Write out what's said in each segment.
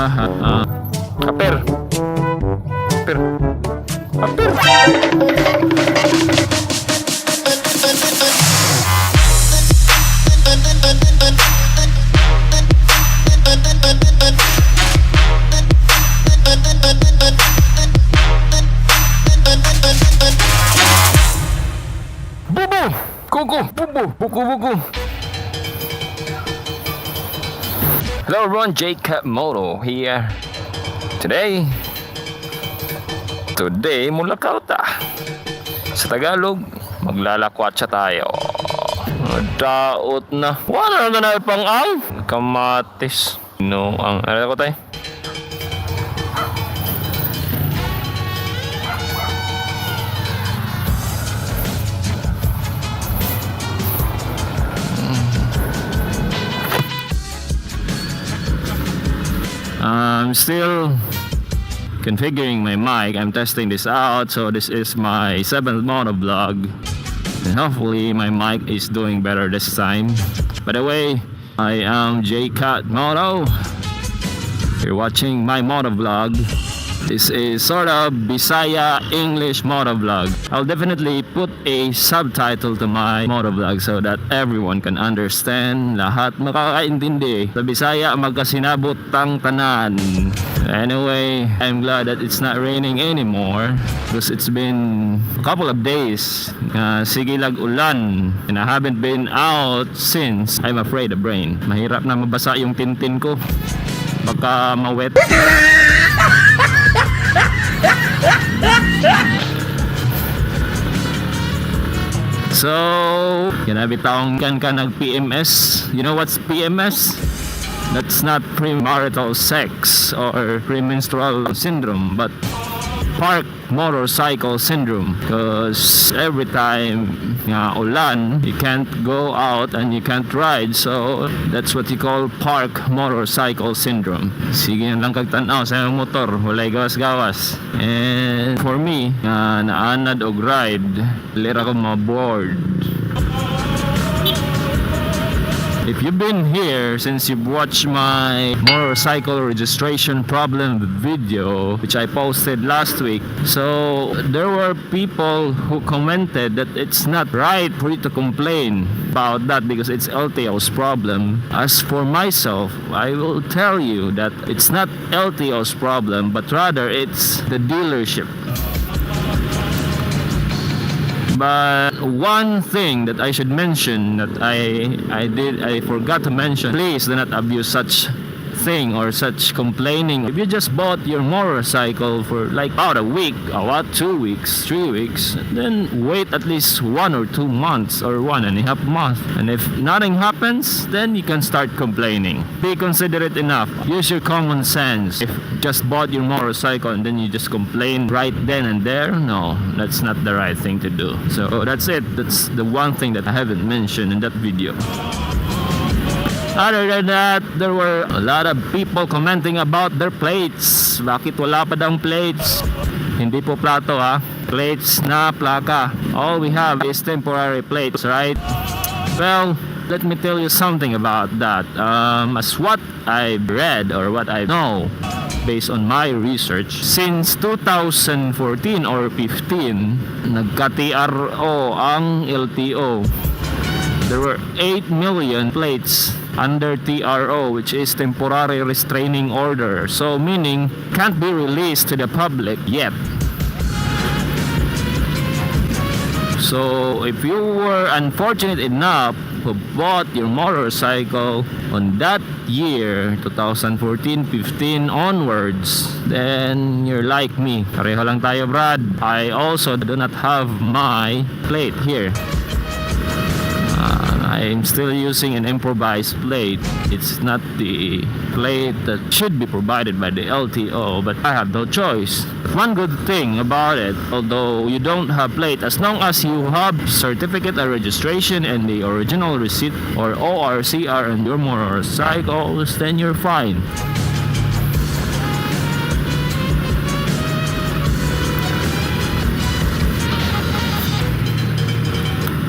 Aper. Aper. Aper. Bubu. Kuku. Bubu. Buku. Hello everyone, JCat Moto here. Today mulakauta. Sa Tagalog, maglalakwatsa tayo. Daot na. Wala na pang ang kamatis. No, ang ano ko tayo? I'm still configuring my mic. I'm testing this out. So this is my 7th moto vlog, and hopefully my mic is doing better this time. By the way, I am JCat Moto. You're watching my moto vlog. This is sort of Bisaya English moto vlog. I'll definitely put a subtitle to my moto vlog so that everyone can understand. Lahat makakaintindi. Sa Bisaya magkasinabot tang tanan. Anyway, I'm glad that it's not raining anymore because it's been a couple of days. Sigilag ulan, and I haven't been out since. I'm afraid of rain. Mahirap na mabasa yung tintin ko. Baka mawet. So, kinabitawang ka nag-PMS. You know what's PMS? That's not premarital sex or premenstrual syndrome, but park motorcycle syndrome, because every time ulan, you can't go out and you can't ride, so that's what you call park motorcycle syndrome. Sige lang kagtanaw sa iyong motor, walay gawas-gawas. And for me, naanad og ride, lira ko ma-board. If you've been here since you've watched my motorcycle registration problem video, which I posted last week, so there were people who commented that it's not right for you to complain about that because it's LTO's problem. As for myself, I will tell you that it's not LTO's problem, but rather it's the dealership. But one thing that I should mention that I forgot to mention, please do not abuse such thing or such complaining. If you just bought your motorcycle for like about a week, or 2 weeks, 3 weeks, then wait at least 1 or 2 months or 1.5 months. And if nothing happens, then you can start complaining. Be considerate enough. Use your common sense. If you just bought your motorcycle and then you just complain right then and there, no, that's not the right thing to do. So that's it. That's the one thing that I haven't mentioned in that video. Other than that, there were a lot of people commenting about their plates. Bakit wala pa daw plates? Hindi po plato ha. Plates na plaka. All we have is temporary plates, right? Well, let me tell you something about that. As what I've read or what I know, based on my research, since 2014 or 15, nagka-TRO ang LTO. There were 8 million plates under TRO, which is temporary restraining order, so meaning can't be released to the public yet. So if you were unfortunate enough who bought your motorcycle on that year 2014-15 onwards, then you're like me. Pareho lang tayo, Brad. I also do not have my plate here. I'm still using an improvised plate. It's not the plate that should be provided by the LTO, but I have no choice. One good thing about it, although you don't have plate, as long as you have certificate of registration and the original receipt or ORCR on your motorcycles, then you're fine.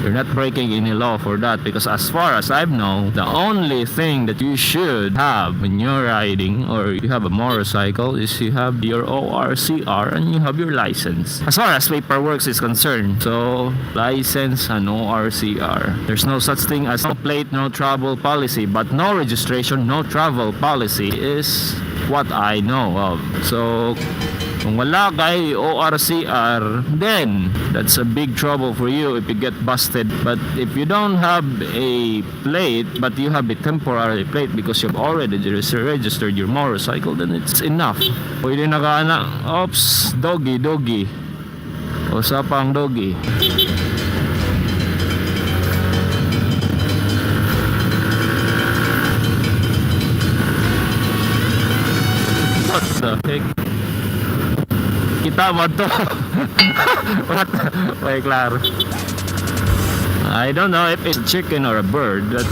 You're not breaking any law for that, because as far as I know, the only thing that you should have when you're riding or you have a motorcycle is you have your ORCR and you have your license. As far as paperwork is concerned, so license and ORCR. There's no such thing as no plate, no travel policy, but no registration, no travel policy is what I know of. So kung wala kay ORCR, then that's a big trouble for you if you get busted. But if you don't have a plate, but you have a temporary plate because you've already registered your motorcycle, then it's enough. Pwede na ka na. Oops, doggy. Usapang doggy. What the heck? Kita mo to. What? Wait, klaro. I don't know if it's a chicken or a bird, but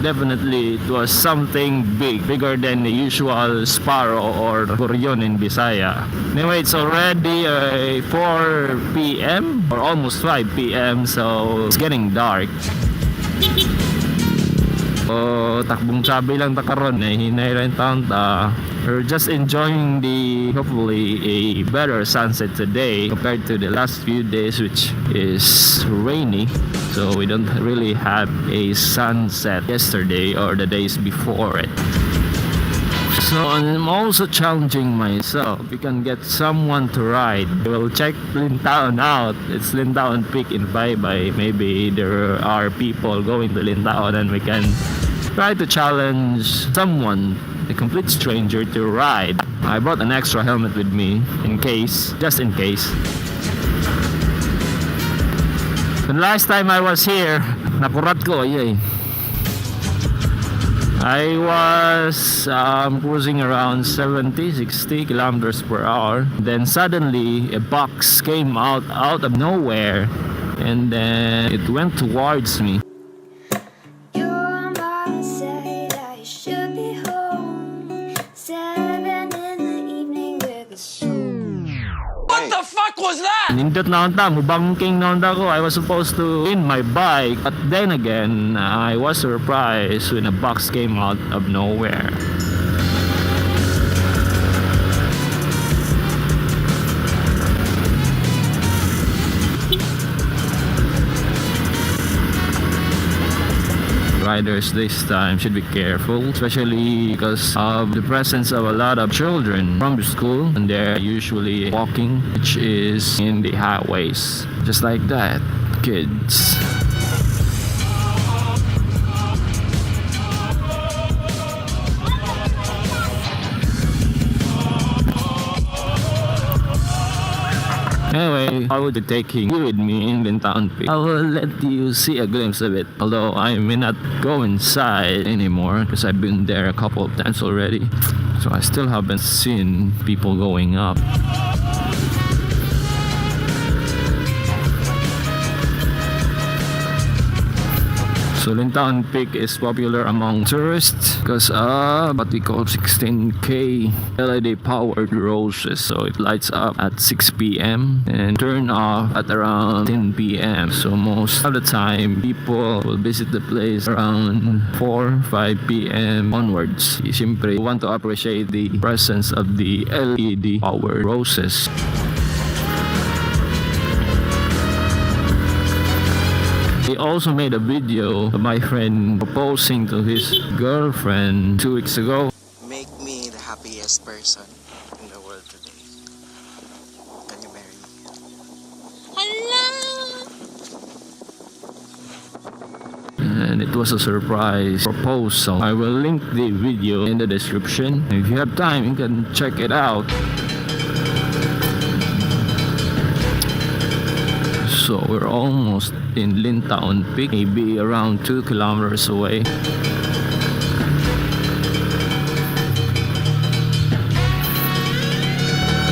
definitely it was something big, bigger than the usual sparrow or goryon in Bisaya. Anyway, it's already 4 p.m. or almost 5 p.m. so it's getting dark. Takbong sabi lang ta karon, hinay rin taon ta. We're just enjoying the hopefully a better sunset today compared to the last few days, which is rainy. So we don't really have a sunset yesterday or the days before it. So I'm also challenging myself. If you can get someone to ride, we'll check Lintaon out. It's Lintaon Peak in Baybay. Maybe there are people going to Lintaon and we can try to challenge someone, a complete stranger, to ride. I brought an extra helmet with me just in case. The last time I was here, nakurat ko, yay. I was cruising around 70-60 kilometers per hour. Then suddenly a box came out of nowhere, and then it went towards me. Nindot na unta, mubangking na unta ko. I was supposed to win my bike, but then again, I was surprised when a box came out of nowhere. Riders this time should be careful, especially because of the presence of a lot of children from the school, and they're usually walking, which is in the highways. Just like that, kids. Anyway, I will be taking you with me in Lintaon Peak. I will let you see a glimpse of it, although I may not go inside anymore because I've been there a couple of times already. So I still haven't seen people going up. So Lintaon Peak is popular among tourists because what we call 16K LED powered roses. So it lights up at 6 p.m. and turn off at around 10 p.m. So most of the time people will visit the place around 4-5 p.m. onwards. Siyempre, we want to appreciate the presence of the LED powered roses. He also made a video of my friend proposing to his girlfriend 2 weeks ago. Make me the happiest person in the world today. Can you marry me? Hello! And it was a surprise proposal. I will link the video in the description. If you have time, you can check it out. So we're almost in Lintaon Peak, maybe around 2 kilometers away.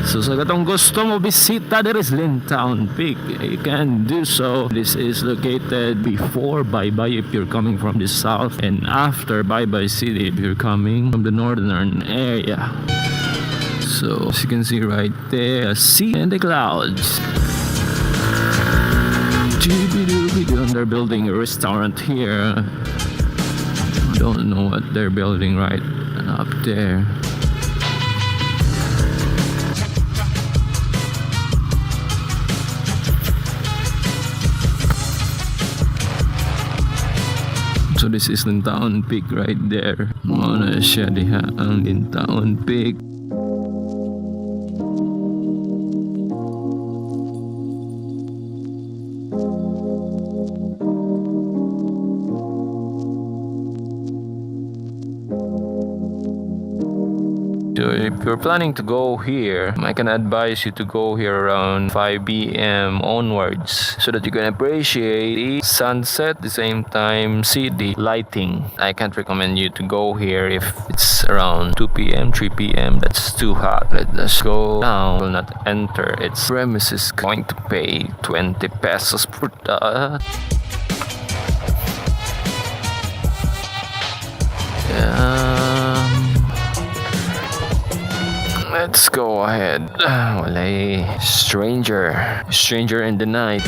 So sa katong gusto mo bisita, there is Lintaon Peak. You can do so. This is located before Baybay if you're coming from the south, and after Baybay City if you're coming from the northern area. So as you can see right there, sea and the clouds. On they're building a restaurant here. I don't know what they're building right up there. So this is Lintaon Peak right there. Muna siya diha ang Lintaon Peak. So if you're planning to go here, I can advise you to go here around 5 p.m. onwards so that you can appreciate the sunset, at the same time see the lighting. I can't recommend you to go here if it's around 2 p.m., 3 p.m. That's too hot. Let us go down. Will not enter its premises. Going to pay 20 pesos for that. Let's go ahead. Wala stranger in the night.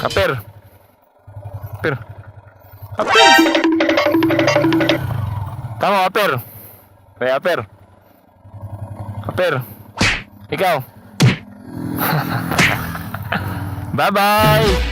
Aper. Tama, Aper. Kaya Aper. Ikaw. Bye-bye.